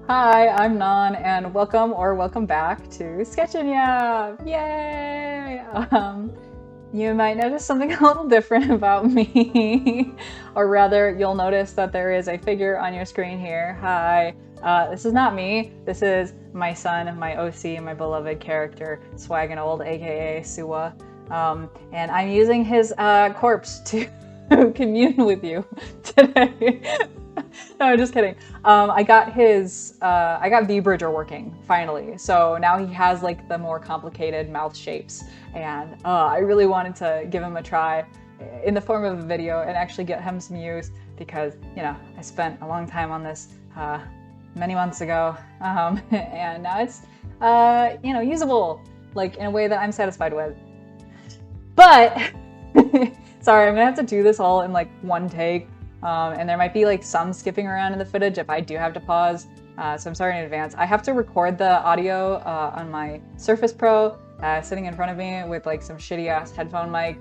Hi, I'm Nan, and welcome back to Sketchin' Ya! Yay! You might notice something a little different about me, or rather, you'll notice that there is a figure on your screen here. Hi, this is not me. This is my son, my OC, my beloved character, Swaggin' aka Suwa. And I'm using his corpse to commune with you today. No, I'm just kidding. I got V-Bridger working finally. So now he has like the more complicated mouth shapes, and I really wanted to give him a try in the form of a video and actually get him some use because I spent a long time on this many months ago, and now it's usable like in a way that I'm satisfied with. But sorry, I'm gonna have to do this all in like one take. And there might be like some skipping around in the footage if I do have to pause, so I'm sorry in advance. I have to record the audio on my Surface Pro sitting in front of me with like some shitty ass headphone mic,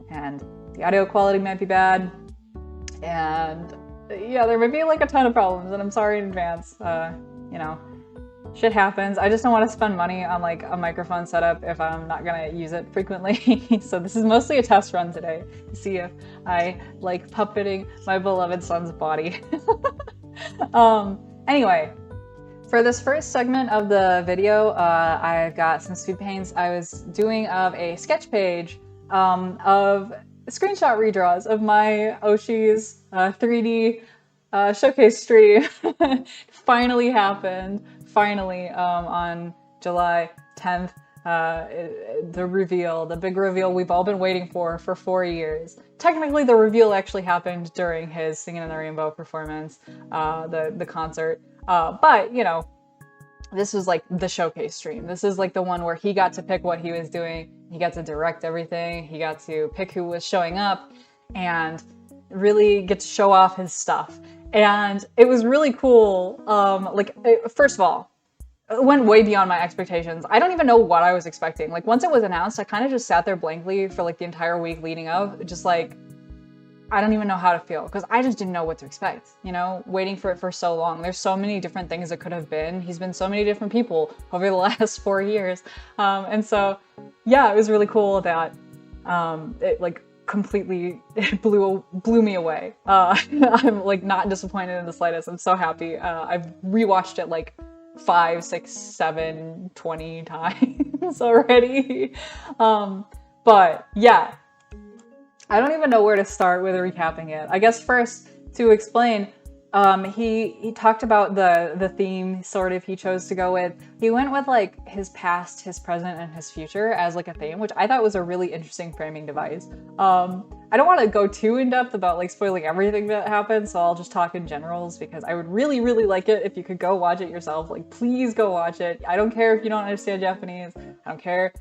and the audio quality might be bad, and yeah, there might be like a ton of problems, and I'm sorry in advance. Shit happens. I just don't want to spend money on like a microphone setup if I'm not gonna use it frequently. So this is mostly a test run today to see if I like puppeting my beloved son's body. Anyway, for this first segment of the video, I've got some speed paints I was doing of a sketch page of screenshot redraws of my Oshi's 3D showcase stream. Finally happened. Finally, on July 10th, the big reveal we've all been waiting for 4 years. Technically, the reveal actually happened during his Singing in the Rainbow performance, the concert. But, this was like the showcase stream. This is like the one where he got to pick what he was doing. He got to direct everything. He got to pick who was showing up and really get to show off his stuff. And it was really cool. First of all, it went way beyond my expectations. I don't even know what I was expecting. Like, once it was announced, I kind of just sat there blankly for like the entire week leading up, just like, I don't even know how to feel, because I just didn't know what to expect, waiting for it for so long. There's so many different things it could have been. He's been so many different people over the last 4 years. And so, yeah, it was really cool that it like completely blew me away. I'm like not disappointed in the slightest. I'm so happy. I've rewatched it like 5, 6, 7, 20 times already. But yeah, I don't even know where to start with recapping it. I guess first to explain, he talked about the theme sort of he chose to go with. He went with like his past, his present, and his future as like a theme, which I thought was a really interesting framing device. I don't want to go too in depth about like spoiling everything that happened, so I'll just talk in generals because I would really, really like it if you could go watch it yourself. Like, please go watch it. I don't care if you don't understand Japanese. I don't care.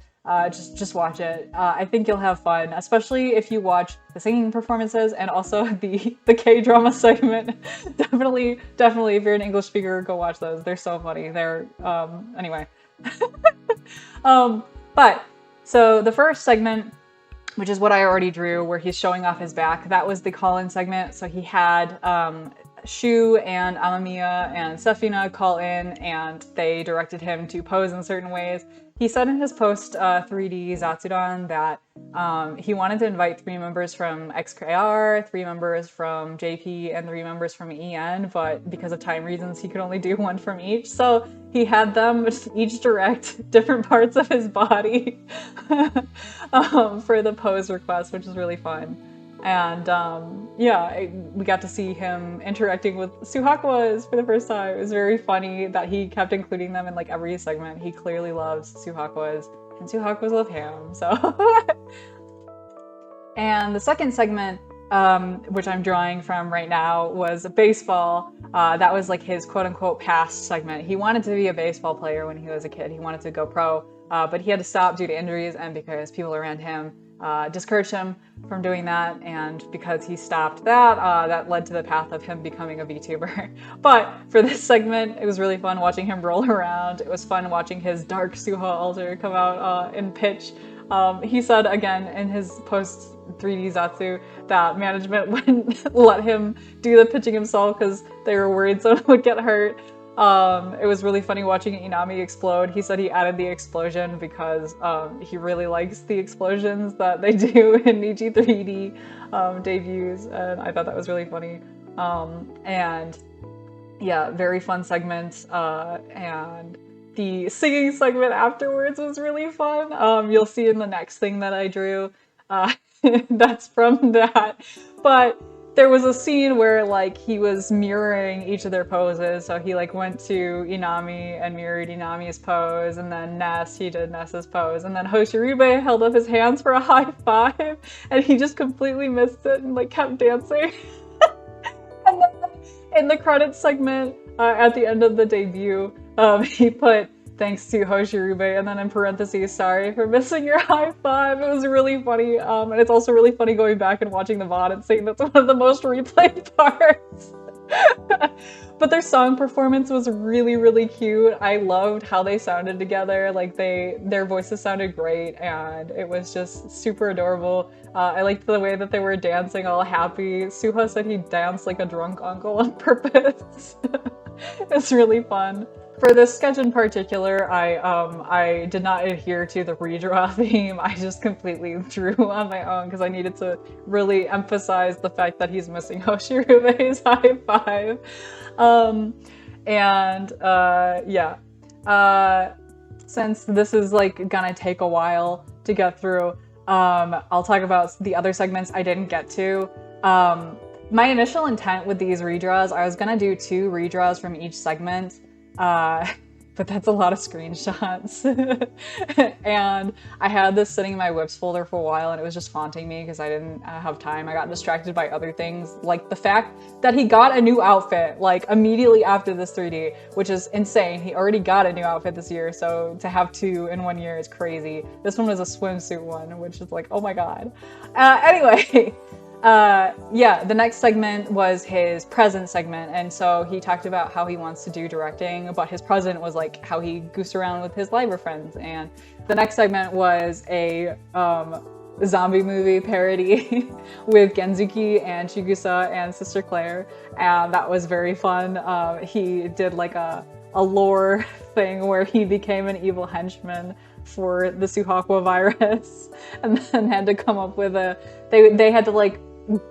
Just watch it. I think you'll have fun, especially if you watch the singing performances and also the K-drama segment. Definitely, if you're an English speaker, go watch those. They're so funny. They're anyway. But so the first segment, which is what I already drew, where he's showing off his back, that was the call-in segment. So he had Shu and Amamiya and Sefina call in, and they directed him to pose in certain ways. He said in his post 3D Zatsudan that he wanted to invite 3 members from XKR, 3 members from JP, and 3 members from EN, but because of time reasons, he could only do 1 from each. So he had them each direct different parts of his body for the pose request, which is really fun. And yeah, we got to see him interacting with Suhakuas for the first time. It was very funny that he kept including them in like every segment. He clearly loves Suhakuas, and Suhakuas love him. So, and the second segment, which I'm drawing from right now, was baseball. That was like his quote-unquote past segment. He wanted to be a baseball player when he was a kid. He wanted to go pro, but he had to stop due to injuries and because people around him discouraged him from doing that, and because he stopped that, that led to the path of him becoming a VTuber. But for this segment, it was really fun watching him roll around. It was fun watching his dark Suha alter come out in pitch. He said again in his post 3D Zatsu that management wouldn't let him do the pitching himself because they were worried someone would get hurt. It was really funny watching Inami explode. He said he added the explosion because he really likes the explosions that they do in Niji 3D debuts, and I thought that was really funny. And yeah, very fun segment. And the singing segment afterwards was really fun. You'll see in the next thing that I drew. That's from that. But there was a scene where like he was mirroring each of their poses. So he like went to Inami and mirrored Inami's pose, and then Ness, he did Ness's pose, and then Hoshirube held up his hands for a high five, and he just completely missed it and like kept dancing. And then in the credits segment, at the end of the debut, he put thanks to Hoshirube, and then in parentheses, sorry for missing your high five. It was really funny, and it's also really funny going back and watching the VOD and seeing that's one of the most replayed parts. But their song performance was really, really cute. I loved how they sounded together. Like their voices sounded great, and it was just super adorable. I liked the way that they were dancing all happy. Suha said he danced like a drunk uncle on purpose. It was really fun. For this sketch in particular, I did not adhere to the redraw theme. I just completely drew on my own because I needed to really emphasize the fact that he's missing Hoshirube's high five. Yeah. Since this is like gonna take a while to get through, I'll talk about the other segments I didn't get to. My initial intent with these redraws, I was gonna do 2 redraws from each segment. But that's a lot of screenshots. And I had this sitting in my whips folder for a while, and it was just haunting me because I didn't have time. I got distracted by other things, like the fact that he got a new outfit like immediately after this 3D, which is insane. He already got a new outfit this year, so to have 2 in 1 year is crazy. This one was a swimsuit one, which is like, oh my god. Anyway. Yeah, the next segment was his present segment, and so he talked about how he wants to do directing, but his present was like how he goosed around with his liver friends. And the next segment was a zombie movie parody with Genzuki and Chigusa and Sister Claire, and that was very fun. He did like a lore thing where he became an evil henchman for the Suhakwa virus, and then had to come up with they had to like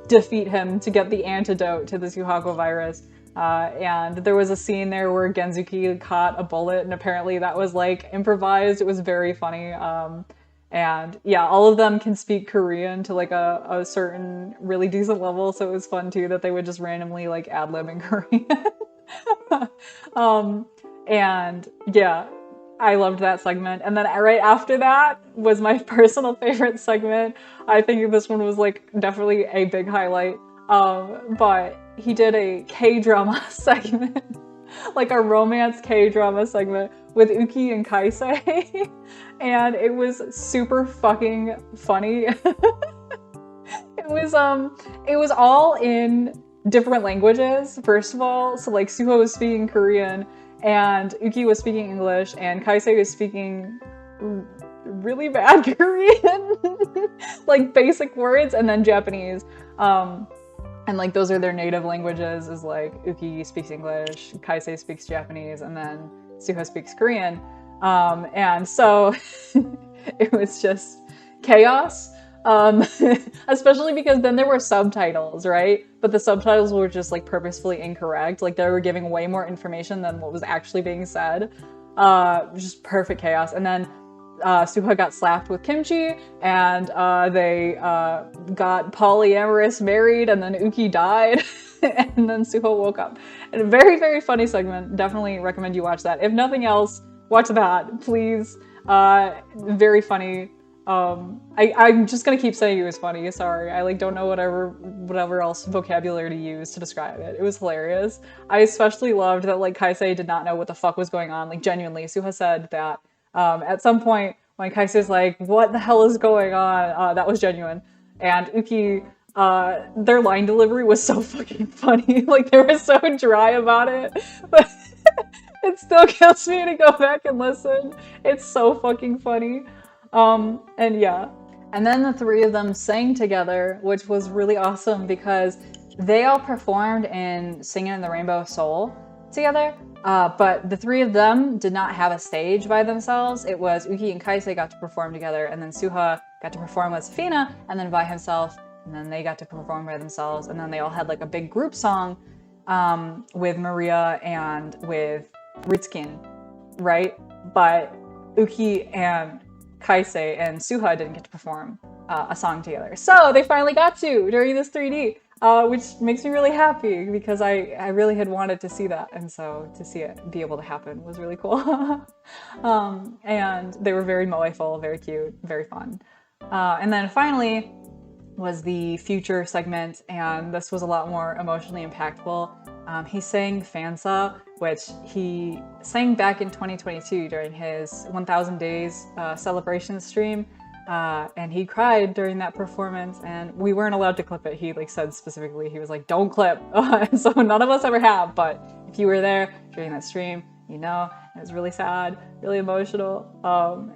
defeat him to get the antidote to the Suhakwa virus. And there was a scene there where Genzuki caught a bullet, and apparently that was like improvised. It was very funny. And yeah, all of them can speak Korean to like a certain really decent level, so it was fun too that they would just randomly like ad-lib in Korean. And yeah, I loved that segment. And then right after that was my personal favorite segment. I think this one was like definitely a big highlight. But he did a K-drama segment, like a romance K-drama segment with Uki and Kaisei. And it was super fucking funny. It was all in different languages, first of all. So like Suho was speaking Korean, and Uki was speaking English, and Kaisei was speaking really bad Korean, like basic words, and then Japanese. And like those are their native languages, is like Uki speaks English, Kaisei speaks Japanese, and then Suho speaks Korean. And so it was just chaos. Especially because then there were subtitles, right? But the subtitles were just like purposefully incorrect. Like they were giving way more information than what was actually being said. Just perfect chaos. And then Suha got slapped with kimchi, and they got polyamorous married, and then Uki died, and then Suha woke up. And a very, very funny segment. Definitely recommend you watch that. If nothing else, watch that, please. Very funny. I'm just gonna keep saying it was funny, sorry. I like don't know whatever else vocabulary to use to describe it. It was hilarious. I especially loved that like Kaisei did not know what the fuck was going on. Like genuinely, Suha said that at some point when Kaisei's like, what the hell is going on? That was genuine. And Uki, their line delivery was so fucking funny. Like they were so dry about it. But it still kills me to go back and listen. It's so fucking funny. And yeah. And then the 3 of them sang together, which was really awesome because they all performed in Singing in the Rainbow Soul. together. But the three of them did not have a stage by themselves. It was Uki and Kaisei got to perform together, and then Suha got to perform with Safina, and then by himself, and then they got to perform by themselves, and then they all had like a big group song with Maria and with Ritskin, right? But Uki and Kaisei and Suha didn't get to perform a song together. So they finally got to during this 3D, which makes me really happy because I really had wanted to see that. And so to see it be able to happen was really cool. And they were very moeiful, very cute, very fun. And then finally was the future segment, and this was a lot more emotionally impactful. He sang Fansa, which he sang back in 2022 during his 1000 Days celebration stream. And he cried during that performance, and we weren't allowed to clip it. He like said specifically, he was like, don't clip. So none of us ever have, but if you were there during that stream, you know, it was really sad, really emotional.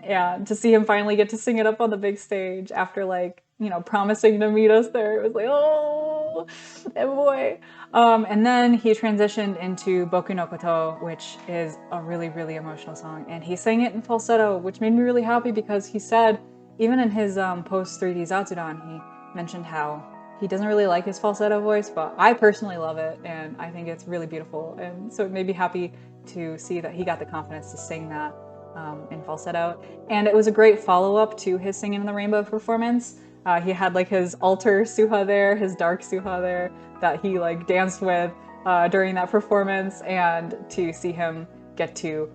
And to see him finally get to sing it up on the big stage after like, you know, promising to meet us there, it was like, oh boy. And then he transitioned into Boku no Koto, which is a really, really emotional song. And he sang it in falsetto, which made me really happy because he said, even in his post 3D Zatsudan, he mentioned how he doesn't really like his falsetto voice, but I personally love it, and I think it's really beautiful. And so it made me happy to see that he got the confidence to sing that in falsetto. And it was a great follow-up to his Singing in the Rainbow performance. He had like his alter Suha there, his dark Suha there, that he like danced with during that performance, and to see him get to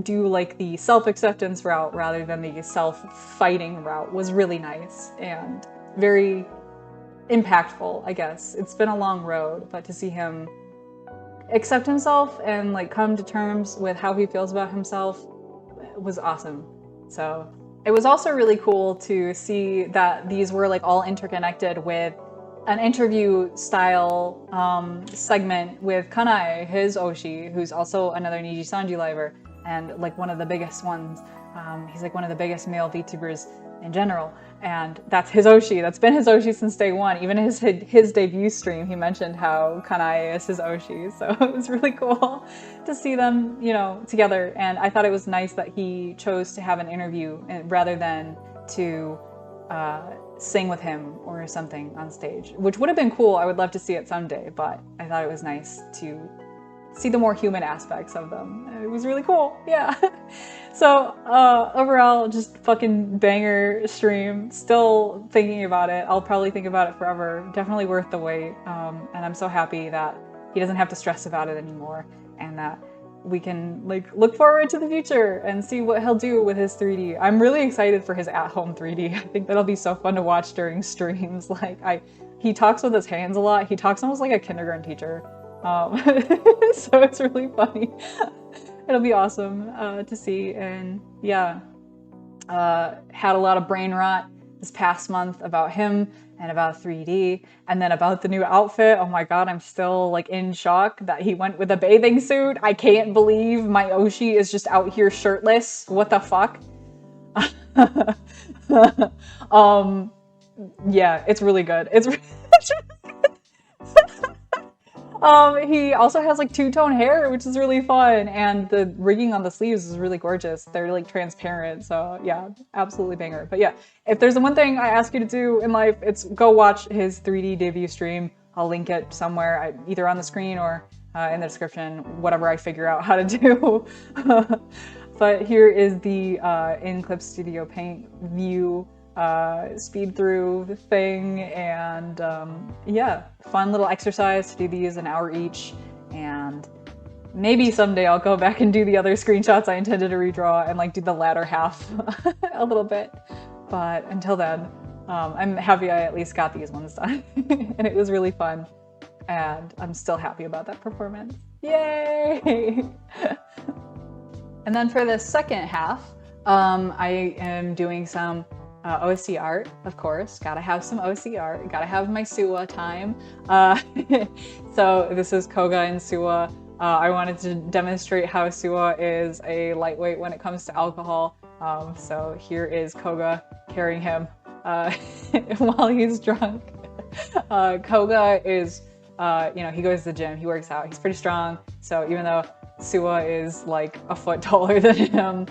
do like the self-acceptance route rather than the self-fighting route was really nice and very impactful, I guess. It's been a long road, but to see him accept himself and like come to terms with how he feels about himself was awesome. So it was also really cool to see that these were like all interconnected with an interview style segment with Kanae, his Oshi, who's also another Niji Sanji liver, and like one of the biggest ones. He's like one of the biggest male VTubers in general, and that's his Oshi. That's been his Oshi since day one. Even in his debut stream, he mentioned how Kanae is his Oshi, so it was really cool to see them, you know, together. And I thought it was nice that he chose to have an interview rather than to sing with him or something on stage, which would have been cool. I would love to see it someday, but I thought it was nice to see the more human aspects of them. It was really cool, yeah. So overall, just fucking banger stream. Still thinking about it. I'll probably think about it forever. Definitely worth the wait. And I'm so happy that he doesn't have to stress about it anymore, and that we can like look forward to the future and see what he'll do with his 3D. I'm really excited for his at-home 3D. I think that'll be so fun to watch during streams. Like he talks with his hands a lot. He talks almost like a kindergarten teacher. So it's really funny. It'll be awesome to see. And yeah, had a lot of brain rot this past month about him and about 3D, and then about the new outfit. Oh my god, I'm still like in shock that he went with a bathing suit. I can't believe my Oshi is just out here shirtless. What the fuck? Yeah, it's really good. It's really good. He also has like two-tone hair, which is really fun, and the rigging on the sleeves is really gorgeous. They're like transparent, so yeah, absolutely banger. But yeah, if there's the one thing I ask you to do in life, it's go watch his 3D debut stream. I'll link it somewhere, either on the screen or in the description, whatever I figure out how to do. But here is the in Clip Studio Paint view speed through thing, and yeah, fun little exercise to do these an hour each, and maybe someday I'll go back and do the other screenshots I intended to redraw and like do the latter half a little bit, but until then I'm happy I at least got these ones done. And it was really fun, and I'm still happy about that performance. Yay! And then for the second half, I am doing some OC art, of course. Gotta have some OC art. Gotta have my Suwa time. So this is Koga and Suwa. I wanted to demonstrate how Suwa is a lightweight when it comes to alcohol. So here is Koga carrying him while he's drunk. Koga is you know, he goes to the gym, he works out, he's pretty strong. So even though Sua is like a foot taller than him,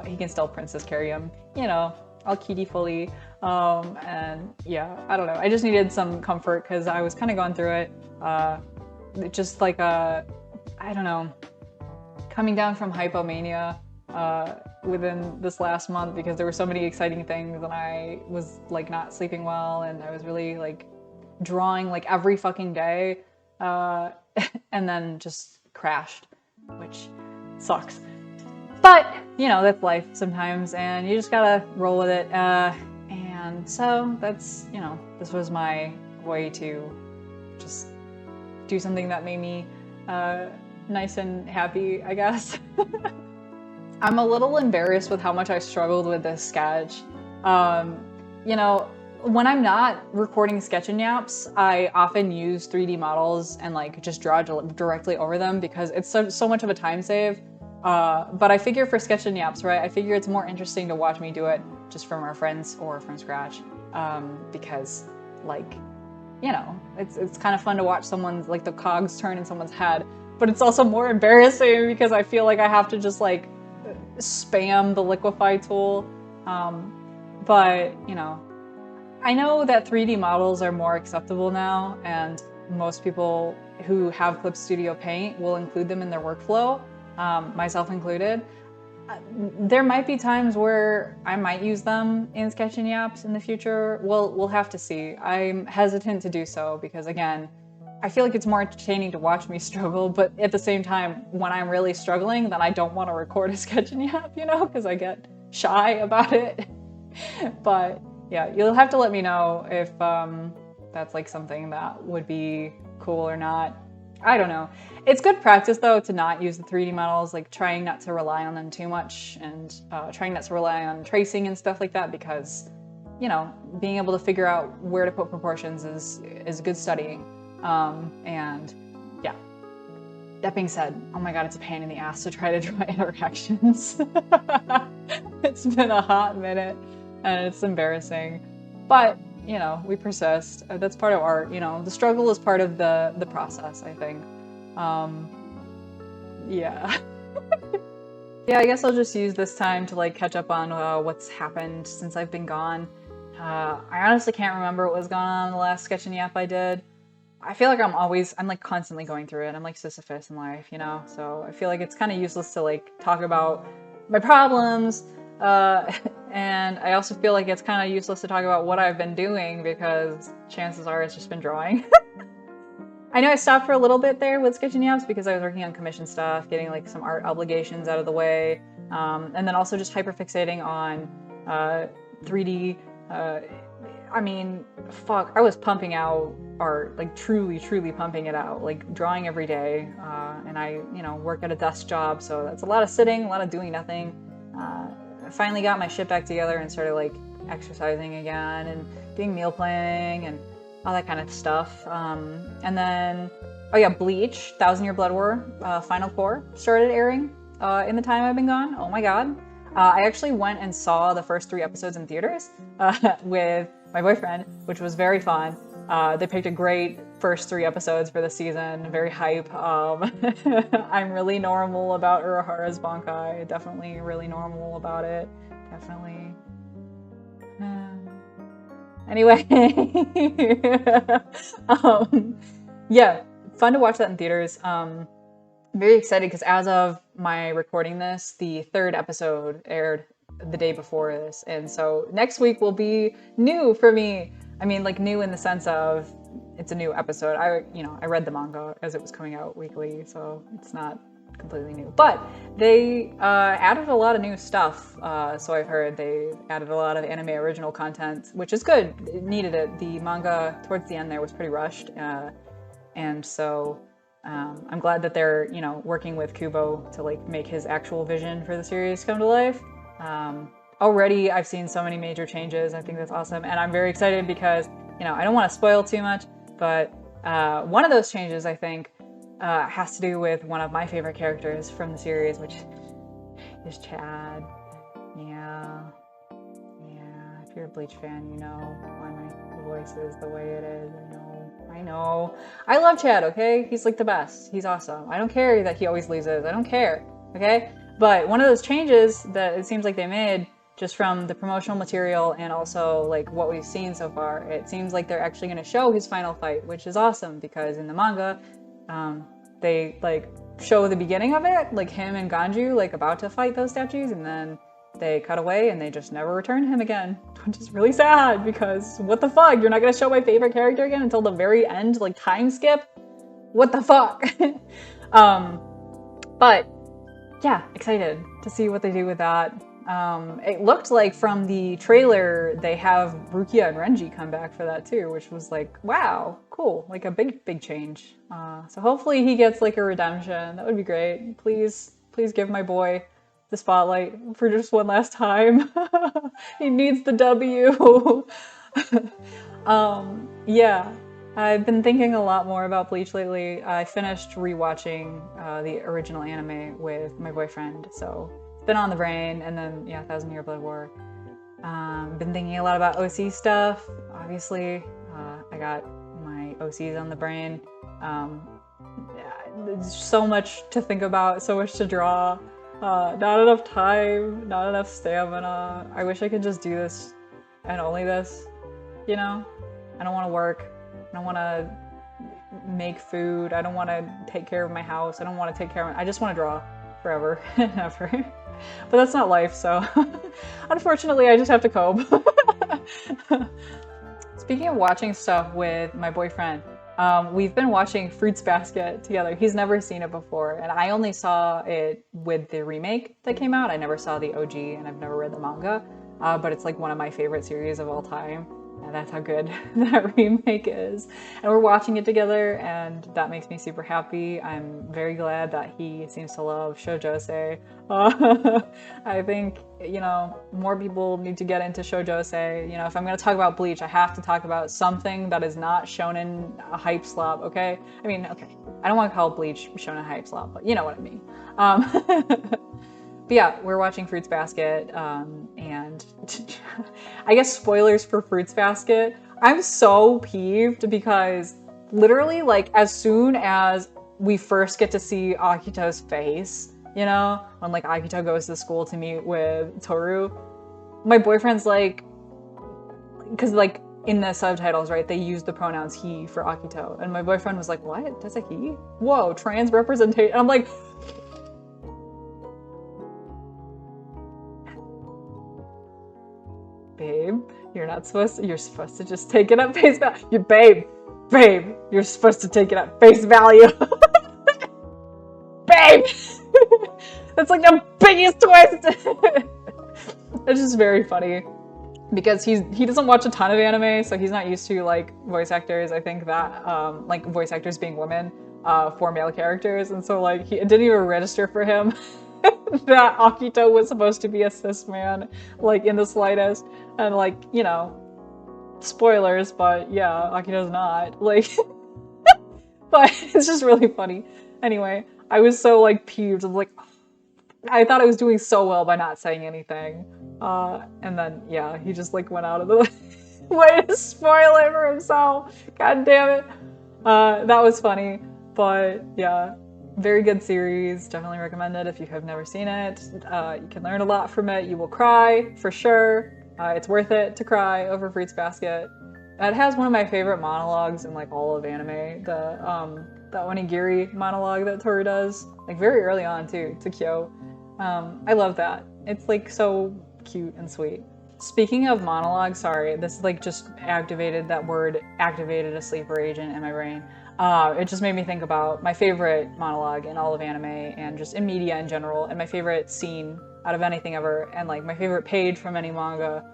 he can still princess carry him, you know, all cutie fully. And yeah, I don't know. I just needed some comfort because I was kind of going through it. Just like I don't know, coming down from hypomania within this last month because there were so many exciting things and I was like not sleeping well and I was really like drawing like every fucking day and then just crashed, which sucks. But, you know, that's life sometimes and you just gotta roll with it. And so that's, you know, this was my way to just do something that made me nice and happy, I guess. I'm a little embarrassed with how much I struggled with this sketch. You know, when I'm not recording sketch and yaps, I often use 3D models and like just draw directly over them because it's so much of a time save. But I figure for sketch and yaps, right? I figure it's more interesting to watch me do it just from reference or from scratch, because like, you know, it's kind of fun to watch someone's like the cogs turn in someone's head, but it's also more embarrassing because I feel like I have to just like spam the liquefy tool. But you know, I know that 3D models are more acceptable now, and most people who have Clip Studio Paint will include them in their workflow, myself included. There might be times where I might use them in Sketch and Yaps in the future. We'll have to see. I'm hesitant to do so because, again, I feel like it's more entertaining to watch me struggle, but at the same time, when I'm really struggling, then I don't want to record a Sketch and Yap, you know, because I get shy about it. But yeah, you'll have to let me know if that's like something that would be cool or not. I don't know. It's good practice though to not use the 3D models, like trying not to rely on them too much and trying not to rely on tracing and stuff like that because, you know, being able to figure out where to put proportions is good studying. And yeah, that being said, oh my god, it's a pain in the ass to try to draw interactions. It's been a hot minute and it's embarrassing, but you know, we persist. That's part of art, you know, the struggle is part of the process, I think. Yeah. Yeah, I guess I'll just use this time to like catch up on what's happened since I've been gone. I honestly can't remember what was going on in the last Sketch and Yap I did. I feel like I'm like constantly going through it. I'm like Sisyphus in life, you know? So I feel like it's kind of useless to like talk about my problems. And I also feel like it's kind of useless to talk about what I've been doing because chances are it's just been drawing. I know I stopped for a little bit there with Sketch and Yaps because I was working on commission stuff, getting like some art obligations out of the way, and then also just hyperfixating on 3D. I mean, fuck, I was pumping out art, like truly pumping it out, like drawing every day. And I, you know, work at a desk job, so that's a lot of sitting, a lot of doing nothing. I finally got my shit back together and started like exercising again and doing meal planning and all that kind of stuff. And then, oh yeah, Bleach, 1,000 Year Blood War, Final Core started airing in the time I've been gone. Oh my god. I actually went and saw the first 3 episodes in theaters with my boyfriend, which was very fun. They picked a great first 3 episodes for the season, very hype. I'm really normal about Urahara's Bankai, definitely really normal about it, definitely. Anyway, yeah, fun to watch that in theaters. Very excited because as of my recording this, the 3rd episode aired the day before this, and so next week will be new for me. I mean, like new in the sense of it's a new episode. I read the manga as it was coming out weekly, so it's not completely new. But they added a lot of new stuff. So I've heard they added a lot of anime original content, which is good. It needed it. The manga towards the end there was pretty rushed, and so I'm glad that they're working with Kubo to like make his actual vision for the series come to life. Already I've seen so many major changes. I think that's awesome, and I'm very excited because I don't want to spoil too much, but one of those changes I think has to do with one of my favorite characters from the series, which is Chad. Yeah. If you're a Bleach fan, you know why my voice is the way it is. I know. I love Chad, okay? He's like the best. He's awesome. I don't care that he always loses. I don't care, okay? But one of those changes that it seems like they made just from the promotional material and also like what we've seen so far, it seems like they're actually going to show his final fight, which is awesome because in the manga, they like show the beginning of it, like him and Ganju like about to fight those statues, and then they cut away and they just never return him again, which is really sad because what the fuck? You're not gonna show my favorite character again until the very end, like time skip? What the fuck? But yeah, excited to see what they do with that. It looked like from the trailer they have Rukia and Renji come back for that too, which was like, wow, cool, like a big change. So hopefully he gets like a redemption. That would be great. Please give my boy the spotlight for just one last time. He needs the W. Yeah, I've been thinking a lot more about Bleach lately. I finished rewatching the original anime with my boyfriend, so it's been on the brain. And then yeah, Thousand Year Blood War. Been thinking a lot about OC stuff. Obviously, I got my OCs on the brain. There's so much to think about, so much to draw. Not enough time, not enough stamina. I wish I could just do this and only this, you know? I don't want to work. I don't want to make food. I don't want to take care of my house. I don't want to take care of I just want to draw forever and ever. But that's not life, so unfortunately I just have to cope. Speaking of watching stuff with my boyfriend, we've been watching Fruits Basket together. He's never seen it before, and I only saw it with the remake that came out. I never saw the OG, and I've never read the manga, but it's like one of my favorite series of all time. And that's how good that remake is. And we're watching it together, and that makes me super happy. I'm very glad that he seems to love shoujose. I think, you know, more people need to get into shoujose. You know, if I'm going to talk about Bleach, I have to talk about something that is not shonen hype slop, okay? I mean, okay, I don't want to call Bleach shonen hype slop, but you know what I mean. But yeah, we're watching Fruits Basket, and I guess spoilers for Fruits Basket. I'm so peeved because literally, like, as soon as we first get to see Akito's face, you know, when like Akito goes to school to meet with Toru, my boyfriend's like, because like in the subtitles, right, they use the pronouns he for Akito, and my boyfriend was like, what? That's a he? Whoa, trans representation. I'm like, babe, you're supposed to just take it at face value. Babe, you're supposed to take it at face value. Babe! That's like the biggest twist! It's just very funny. Because he doesn't watch a ton of anime, so he's not used to like voice actors. I think that like voice actors being women for male characters, and so like it didn't even register for him that Akito was supposed to be a cis man, like in the slightest. And like, you know, spoilers, but yeah, Akito's not. Like, but it's just really funny. Anyway, I was so like peeved. I was like, I thought I was doing so well by not saying anything. And then yeah, he just like went out of the way to spoil it for himself. God damn it. That was funny, but yeah. Very good series, definitely recommend it if you have never seen it. You can learn a lot from it. You will cry, for sure. It's worth it to cry over Fruits Basket. It has one of my favorite monologues in like all of anime. The onigiri monologue that Toru does, like very early on too, to Kyo. I love that. It's like so cute and sweet. Speaking of monologue, sorry, this like just activated a sleeper agent in my brain. It just made me think about my favorite monologue in all of anime and just in media in general, and my favorite scene out of anything ever, and like my favorite page from any manga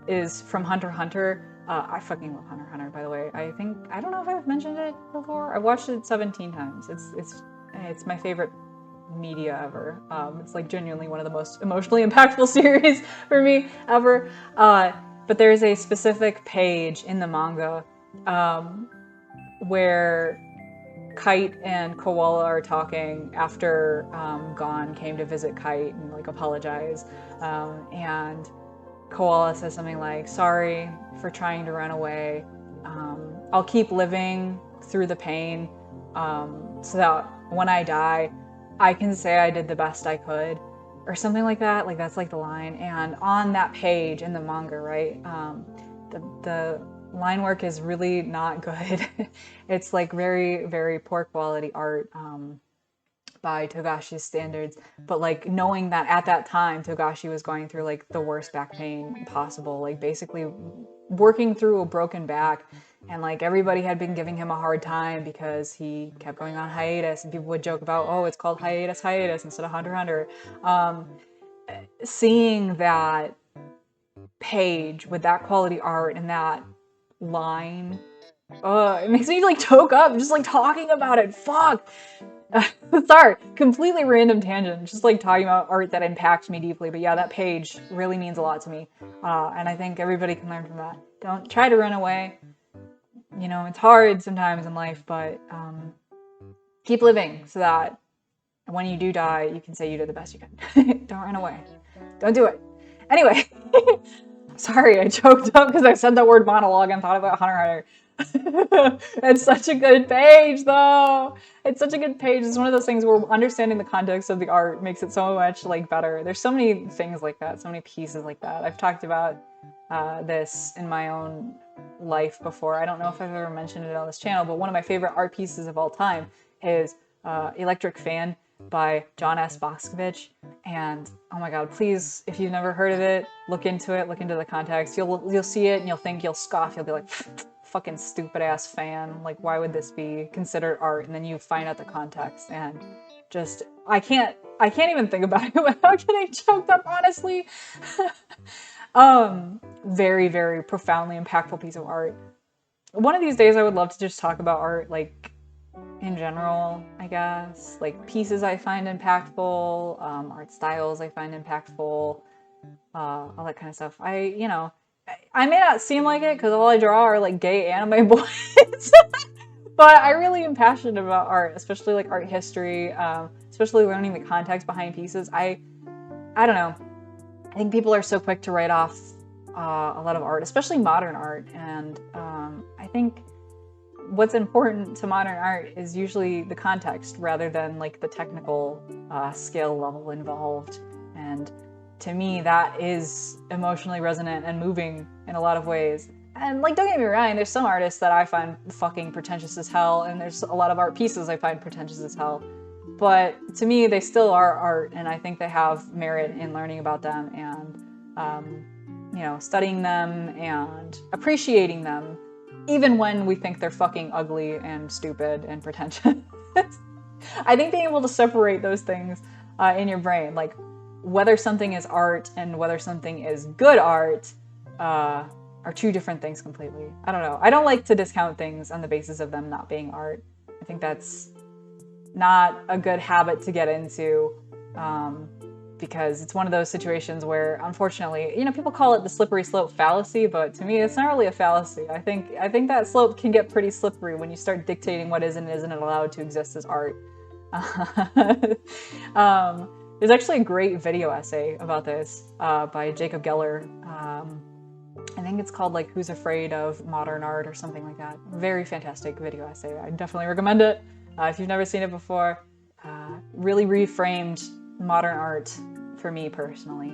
is from Hunter x Hunter. I fucking love Hunter x Hunter, by the way. I don't know if I've mentioned it before. I've watched it 17 times. It's my favorite media ever. It's like genuinely one of the most emotionally impactful series for me ever. But there's a specific page in the manga where Kite and Koala are talking after Gon came to visit Kite and like apologize, and Koala says something like, sorry for trying to run away, I'll keep living through the pain, so that when I die, I can say I did the best I could, or something like that. Like that's like the line. And on that page in the manga, right, the line work is really not good. It's like very, very poor quality art, by Togashi's standards. But like knowing that at that time Togashi was going through like the worst back pain possible, like basically working through a broken back, and like everybody had been giving him a hard time because he kept going on hiatus, and people would joke about, oh, it's called hiatus instead of Hunter x Hunter. Seeing that page with that quality art and that line, it makes me like choke up just like talking about it. Fuck. Sorry, completely random tangent, just like talking about art that impacts me deeply. But yeah, that page really means a lot to me, and I think everybody can learn from that. Don't try to run away. You know, it's hard sometimes in life, but keep living so that when you do die, you can say you did the best you could. Don't run away. Don't do it. Anyway, sorry, I choked up because I said the word monologue and thought about Hunter x Hunter. It's such a good page, though. It's such a good page. It's one of those things where understanding the context of the art makes it so much like better. There's so many things like that, so many pieces like that. I've talked about this in my own life before. I don't know if I've ever mentioned it on this channel, but one of my favorite art pieces of all time is Electric Fan by John S. Boscovich. And oh my god, please, if you've never heard of it, look into it, look into the context. You'll see it and you'll think, you'll scoff, you'll be like, fucking stupid ass fan, like why would this be considered art? And then you find out the context, and just I can't even think about it without getting choked up, honestly. Very, very profoundly impactful piece of art. One of these days I would love to just talk about art like in general, I guess, like pieces I find impactful, art styles I find impactful, all that kind of stuff. I may not seem like it because all I draw are like gay anime boys, but I really am passionate about art, especially like art history, especially learning the context behind pieces. I don't know. I think people are so quick to write off a lot of art, especially modern art, and I think what's important to modern art is usually the context rather than like the technical skill level involved. And to me, that is emotionally resonant and moving in a lot of ways. And like, don't get me wrong, there's some artists that I find fucking pretentious as hell, and there's a lot of art pieces I find pretentious as hell. But to me, they still are art, and I think they have merit in learning about them and, you know, studying them and appreciating them, even when we think they're fucking ugly and stupid and pretentious. I think being able to separate those things in your brain, like whether something is art and whether something is good art, are two different things completely. I don't know. I don't like to discount things on the basis of them not being art. I think that's not a good habit to get into, because it's one of those situations where, unfortunately, you know, people call it the slippery slope fallacy, but to me, it's not really a fallacy. I think that slope can get pretty slippery when you start dictating what is and isn't allowed to exist as art. There's actually a great video essay about this by Jacob Geller. I think it's called like Who's Afraid of Modern Art or something like that. Very fantastic video essay. I definitely recommend it if you've never seen it before. Really reframed modern art for me personally.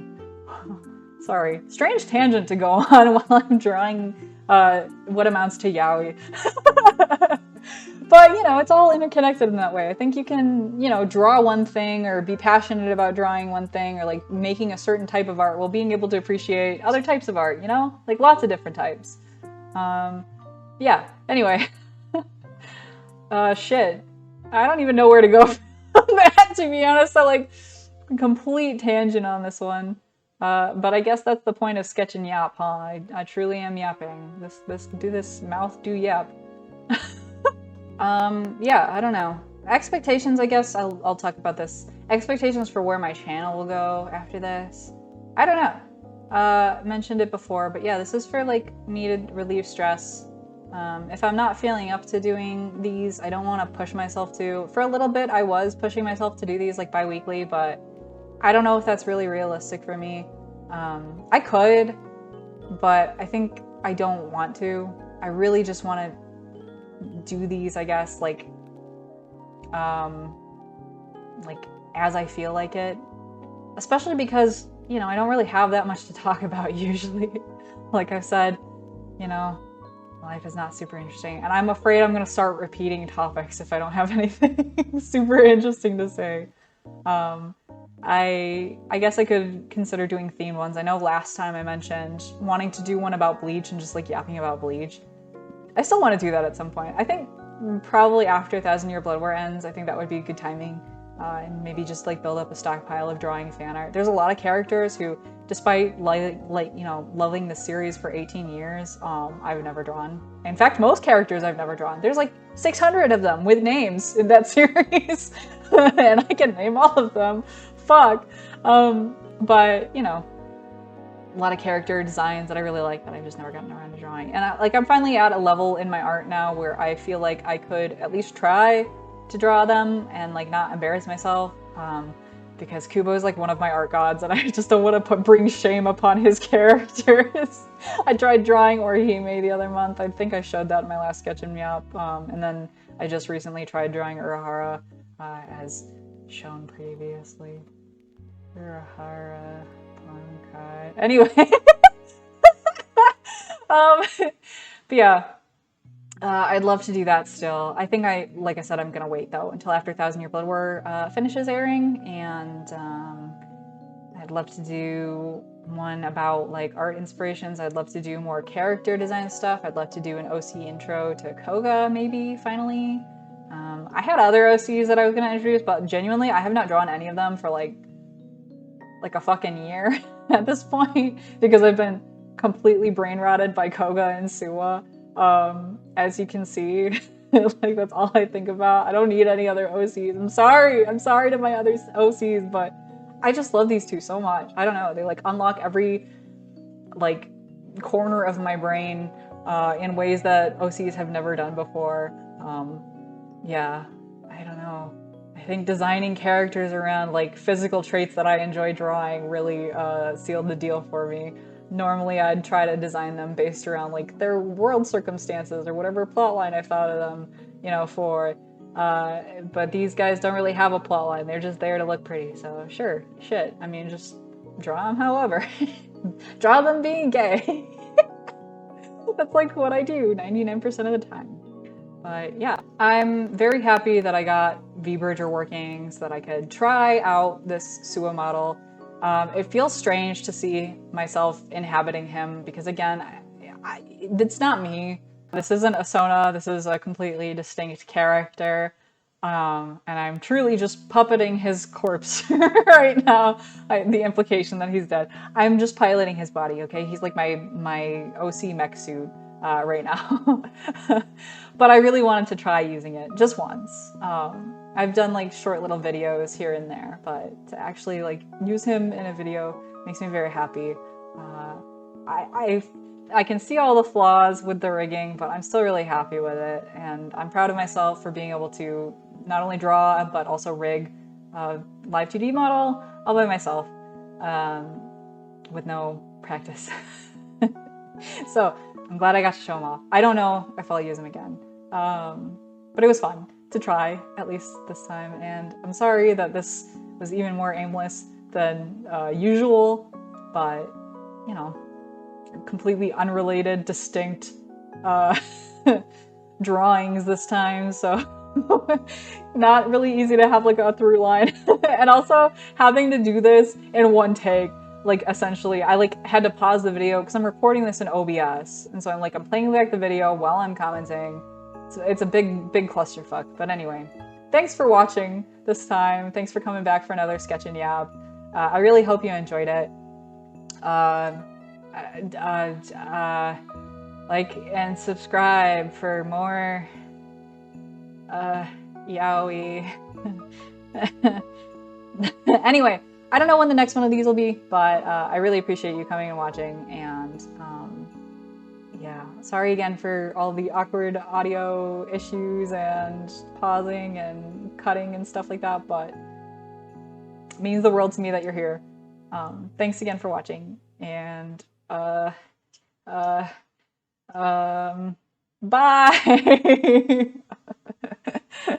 Sorry, strange tangent to go on while I'm drawing what amounts to yaoi. But, you know, it's all interconnected in that way. I think you can, you know, draw one thing or be passionate about drawing one thing or like making a certain type of art while being able to appreciate other types of art, you know? Like lots of different types. Yeah, anyway. Shit. I don't even know where to go from that, to be honest. I like complete tangent on this one. But I guess that's the point of sketch and yap, huh? I truly am yapping. This mouth do yap. Yeah, I don't know. Expectations, I guess I'll talk about this. Expectations for where my channel will go after this. I don't know. Mentioned it before, but yeah, this is for like me to relieve stress. If I'm not feeling up to doing these, I don't want to push myself to. For a little bit, I was pushing myself to do these like bi-weekly, but I don't know if that's really realistic for me. I could, but I think I don't want to. I really just want to do these, I guess, like as I feel like it, especially because, you know, I don't really have that much to talk about usually. Like I've said, you know, life is not super interesting, and I'm afraid I'm gonna start repeating topics if I don't have anything super interesting to say. Um, I guess I could consider doing themed ones. I know last time I mentioned wanting to do one about Bleach and just like yapping about Bleach. I still want to do that at some point. I think probably after 1,000-Year Blood War ends, I think that would be good timing. And maybe just like build up a stockpile of drawing fan art. There's a lot of characters who, despite you know, loving the series for 18 years, I've never drawn. In fact, most characters I've never drawn. There's like 600 of them with names in that series, and I can name all of them. Fuck. But you know, a lot of character designs that I really like that I've just never gotten around to drawing. And I'm finally at a level in my art now where I feel like I could at least try to draw them and like not embarrass myself, because Kubo is like one of my art gods and I just don't want to bring shame upon his characters. I tried drawing Orihime the other month. I think I showed that in my last sketch in Meowp, and then I just recently tried drawing Urahara, as shown previously. Urahara Bankai. Anyway, but yeah. I'd love to do that still. I think like I said, I'm gonna wait though until after 1,000-Year Blood War finishes airing, and I'd love to do one about like art inspirations. I'd love to do more character design stuff. I'd love to do an OC intro to Koga maybe finally. I had other OCs that I was gonna introduce, but genuinely, I have not drawn any of them for like a fucking year at this point because I've been completely brain rotted by Koga and Suwa. As you can see, like that's all I think about. I don't need any other OCs. I'm sorry to my other OCs, but I just love these two so much. I don't know, they like unlock every like corner of my brain in ways that OCs have never done before. Yeah, I don't know. I think designing characters around like physical traits that I enjoy drawing really sealed the deal for me. Normally I'd try to design them based around like their world circumstances or whatever plotline I thought of them, you know, for. But these guys don't really have a plotline. They're just there to look pretty. So sure, shit. I mean, just draw them however. Draw them being gay. That's like what I do 99% of the time. But yeah, I'm very happy that I got V-Bridger working so that I could try out this Suwa model. It feels strange to see myself inhabiting him because again, it's not me. This isn't Asona, this is a completely distinct character. And I'm truly just puppeting his corpse right now. The implication that he's dead. I'm just piloting his body, okay? He's like my OC mech suit right now. But I really wanted to try using it just once. I've done like short little videos here and there, but to actually like use him in a video makes me very happy. I can see all the flaws with the rigging, but I'm still really happy with it, and I'm proud of myself for being able to not only draw but also rig a live 2D model all by myself with no practice. So I'm glad I got to show him off. I don't know if I'll use him again, but it was fun to try, at least this time, and I'm sorry that this was even more aimless than usual, but, you know, completely unrelated, distinct drawings this time, so not really easy to have like a through line. And also having to do this in one take, like essentially I like had to pause the video because I'm recording this in OBS, and so I'm playing back the video while I'm commenting. So it's a big clusterfuck. But anyway, thanks for watching this time. Thanks for coming back for another sketch and yap. I really hope you enjoyed it. Like and subscribe for more yaoi. Anyway, I don't know when the next one of these will be, but I really appreciate you coming and watching, and yeah, sorry again for all the awkward audio issues and pausing and cutting and stuff like that, but it means the world to me that you're here. Thanks again for watching, and Bye.